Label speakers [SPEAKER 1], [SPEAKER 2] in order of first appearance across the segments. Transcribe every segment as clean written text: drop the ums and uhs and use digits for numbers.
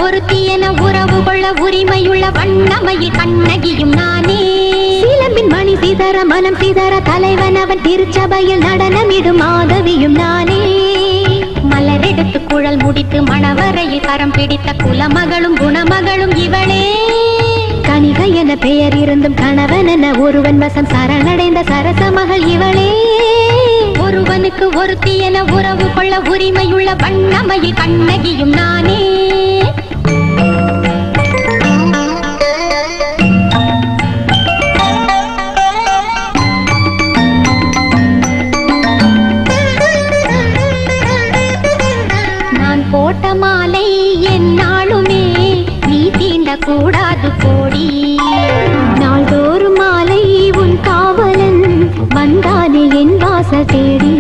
[SPEAKER 1] ஒருத்தி என உறவு கொள்ள உரிமையுள்ள வண்ணமையில் கண்ணகியும் நானே. சிலம்பின் மணி சீதர மனம் சீதர தலைவன் அவன் திருச்சபையில் நடனமிடும் மாதவியும் நானே. மலரெடுத்து குழல் முடித்து மணவரையில் கரம் பிடித்த குலமகளும் குணமகளும் இவளே. கணிகை என பெயர் இருந்தும் கணவன் என ஒருவன் வசம் சரணடைந்த சரச மகள் இவளே. ஒருவனுக்கு ஒருத்தி என உறவு கொள்ள உரிமையுள்ள வண்ணமையில் கண்ணகியும் நானே. நான் போட்ட மாலை என்னாலுமே நீ தீண்ட கூடாது கோடி. நாள்தோறும் மாலை உன் காவலன் வந்தானே என் வாசல் தேடி.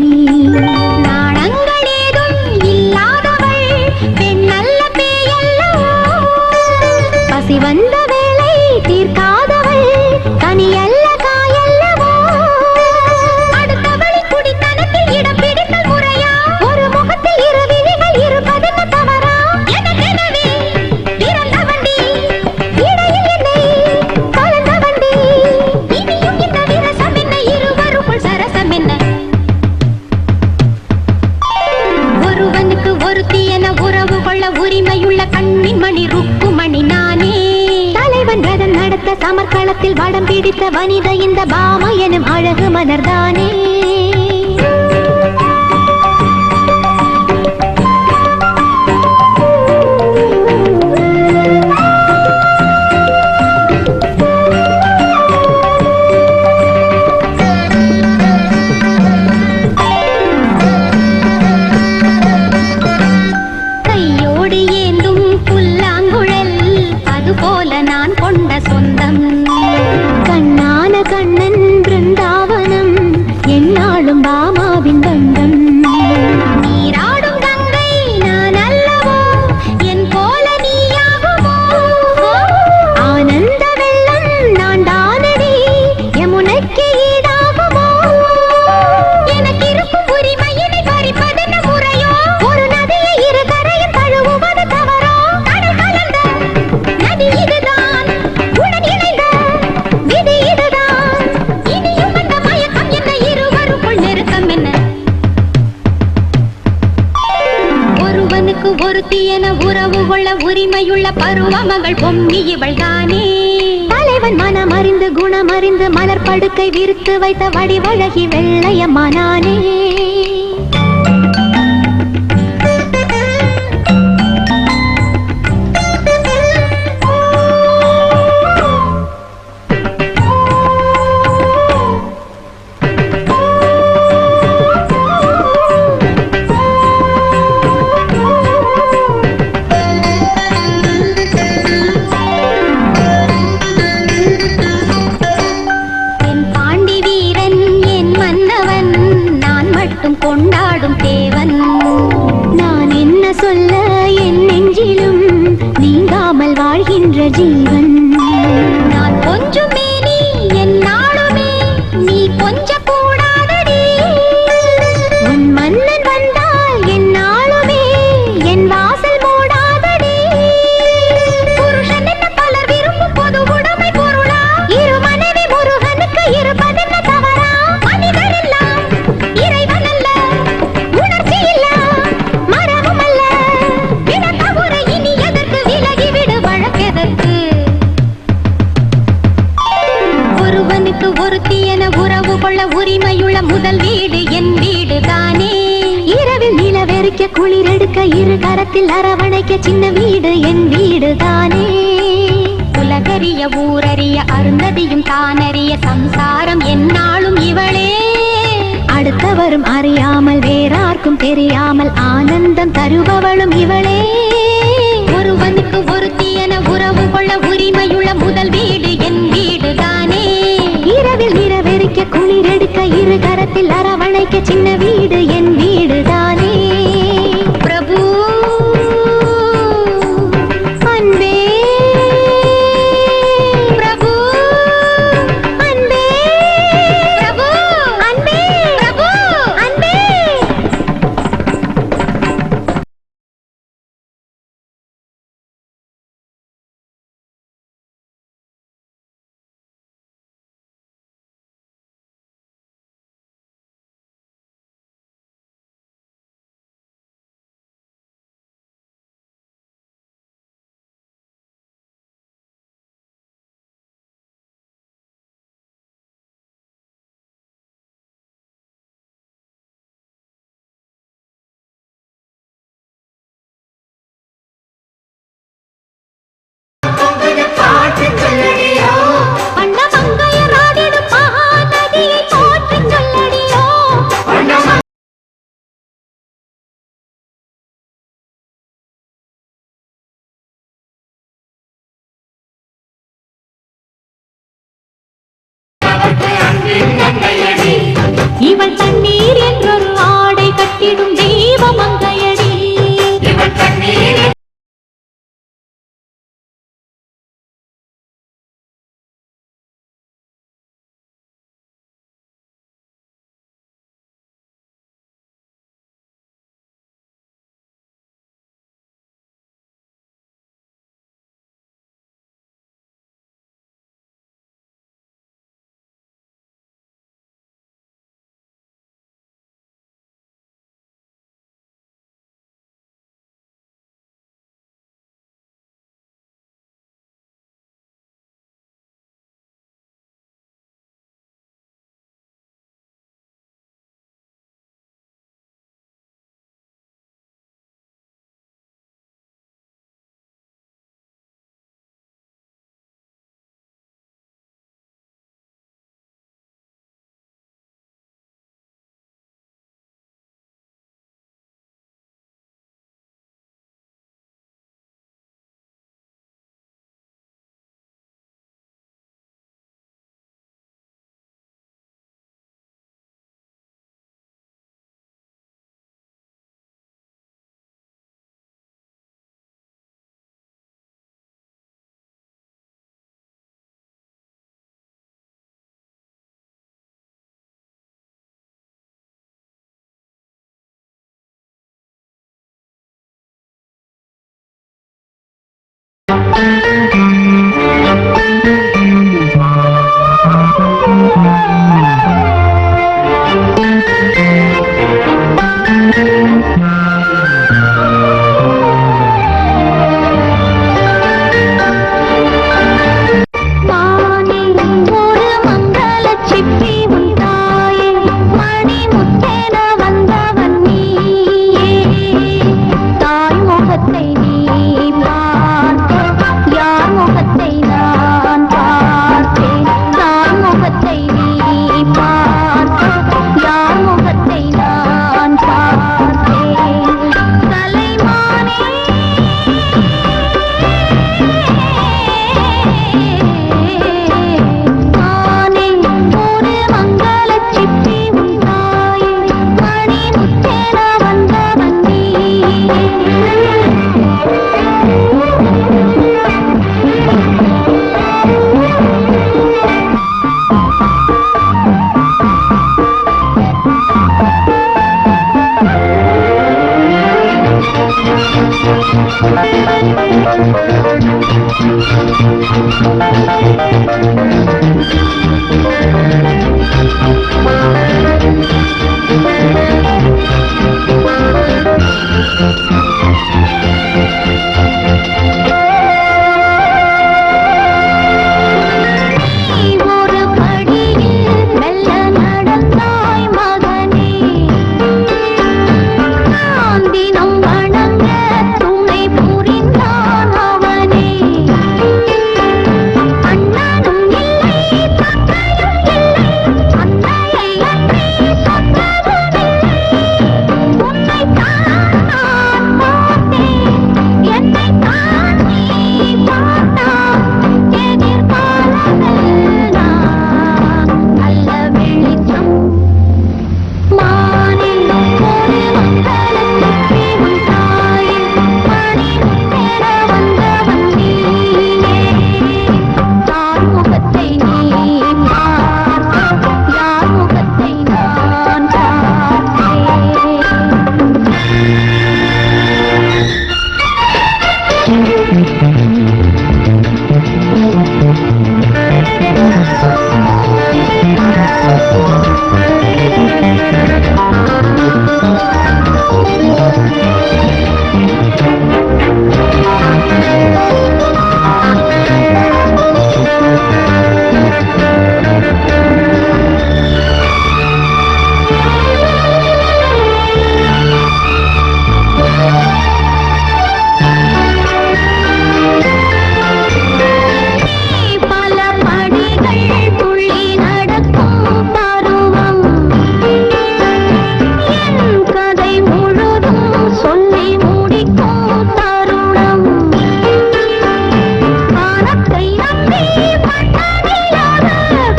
[SPEAKER 1] நாணங்கள் ஏதும் இல்லாதவள் பெண் நல்ல பேயல்லவோ. பசி வந்த வேளை தீர்க்காதவள் கனியல்ல காயல்லவோ. அடுத்தவளை குடித்தனத்தில் இடம் பிடித்தல் முறையா? ஒரு முகத்தில் இரு விழிகள் இருப்பதென்ன தவறா? எனக்கெனவே பிறந்த வண்டி இடையில் என்னை கலந்த வண்டி. இனியும் இந்த விரசம் என்ன, இருவருக்குள் சரசம் என்ன? ஒருவனுக்கு ஒருத்தி என உறவு கொள்ள உரிமையுள்ள கண்ணின் மணி ருக்குமணி நானே. தலைவன் ரதம் நடத்த சமர்க்களத்தில் வடம் பிடித்த வனித இந்த பாமா எனும் அழகு மலர்தானே. கையோடு ஏந்தும் புல்லாங்குழல் அதுபோல நான் கொண்ட சொந்தம். கண்ணான கண்ணன் பிருந்தாவனம் என்னாலும் பாமாவின் பந்தம். நீராடும் கங்கை நான் அல்லவோ, என் போல நீயாகுமோ? ஆனந்த வெள்ளம் நான் தானடி, யமுனைக்கு ஈடாகுமோ? எனக்கு இருக்கும் உரிமையினை பறிப்பதென்ன முறையோ? ஒரு நதியை இரு கரையும் தழுவுவது தவறோ? கடல் கலந்த நதி இதுதான், உடன் இணைந்த விதி இதுதான். இனியும் அந்த மயக்கம் என்ன, இருவருக்குள் நெருக்கம் என்ன? ஒருவனுக்கு ஒருத்தி என உறவு கொள்ள உரிமையுள்ள பருவ மகள் பொம்மி இவள் தானே. தலைவன் மனம் அறிந்து குணம் அறிந்து மலர் படுக்கை விரித்து வைத்த வடிவழகி வெள்ளையம்மா நானே. என் பாண்டி வீரன் என் மன்னவன் நான் மட்டும் கொண்டாடும் தேவன். நான் என்ன சொல்ல என் நெஞ்சிலும் நீங்காமல் வாழ்கின்ற ஜீவன். நான் கொஞ்சம் மேனி என் நாளுமே நீ கொஞ்ச கூடாதடி. உன் மன்னன் வந்தால் என் நாளுமே என் வாசல் மூடாதடி. புருஷன் என்ன பலர் விரும்பும் பொது உடைமை பொருளா? இரு மனைவி முருகனுக்கு இருப்பதென்ன தவறா? மனிதர் எல்லாம் இறைவன் அல்ல, உணர்ச்சி இல்ல மரமும் அல்ல. விடத்தவுரை இனி எதற்கு, விலகிவிடு வழக்கெதற்கு? ஒருவனுக்கு ஒருத்தி என உறவு கொள்ள உரிமையுள்ள முதல் வீடு என் வீடு தானே. இரவில் நிலவெறிக்க குளிர் எடுக்க இரு கரத்தில் அரவணைக்க சின்ன வீடு என் வீடு தானே. உலகறிய ஊரறிய அருந்ததியும் தானறிய சம்சாரம் என்னாலும் இவளே. அடுத்தவரும் அறியாமல் வேறார்க்கும் தெரியாமல் ஆனந்தம் தருபவளும் இவளே. ஒருவனுக்கு ஒருத்தி என உறவு கொள்ள உரிமையுள்ள முதல் வீடு என் வீடு தானே. இரவில் நிலவெறிக்க குளிர் எடுக்க இரு கரத்தில் அரவணைக்க சின்ன வீடு என் வீடு தானே. இவள் தண்ணீர் என்றொரு ஆடை கட்டிடும் தெய்வ மங்கையடி. இவள் தண்ணீர்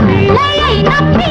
[SPEAKER 2] பிள்ளையை நம்பி